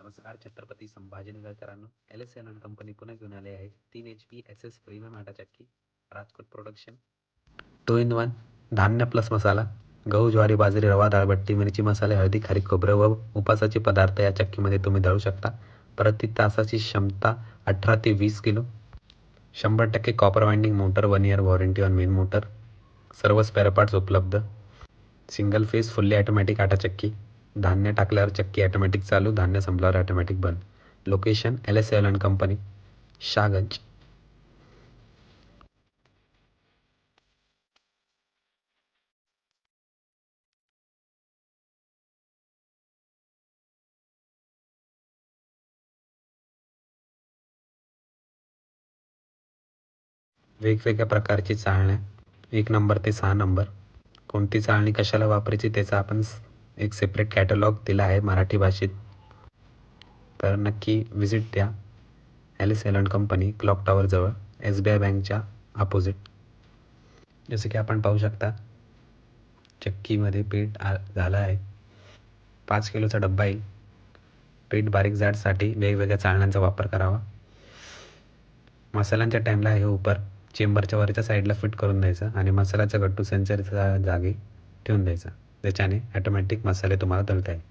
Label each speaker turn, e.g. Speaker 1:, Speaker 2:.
Speaker 1: नमस्कार Chhatrapati संभाजीनगरकरांनो. LS company पुन्हा घेऊन आले आहे 3 HP SS प्रीमियम आटा चक्की, राजकोट प्रोडक्शन. 2 in 1 धान्य प्लस मसाला, गहू, ज्वारी, बाजरी, रवा, दाळबट्टी, मिरची, मसाले, हळदी, खारीक, खोबरं व उपासाचे पदार्थ या चक्कीमध्ये तुम्ही दळू शकता. प्रति तासाची क्षमता 18 ते 20 kilo. 100% copper winding motor, 1 year warranty on main motor. सर्व स्पेअर पार्ट्स उपलब्ध. सिंगल फेज फुल्ली ऑटोमॅटिक आटा चक्की. धान्य टाकल्यावर चक्की ऑटोमॅटिक चालू, धान्य संपल्यावर ऑटोमॅटिक बंद. Location LS company, Shahganj. वेगवेगळ्या प्रकारची चाळण्या 1 नंबर ते 6 नंबर. कोणती चाळणी कशाला वापरायची त्याचा आपण एक सेपरेट कॅटलॉग दिला आहे मराठी भाषेत. तर नक्की व्हिजिट द्या. LS कंपनी, क्लॉक टॉवर जवळ, SBI बँकच्या अपोजिट. जसं की आपण पाहू शकता चक्कीमध्ये पीठ झालं आहे. 5 किलोचा डब्बा येईल. पीठ बारीक जाडसाठी वेगवेगळ्या चाळण्यांचा वापर करावा. मसाल्यांच्या टाईमला हे उपर चेंबरच्या वरच्या साईडला फिट करून द्यायचं आणि मसाल्याचा गट्टू सेन्सरच्या जागी ठेवून द्यायचा. त्याच्याने ऑटोमॅटिक मसाले तुम्हाला तळता येईल.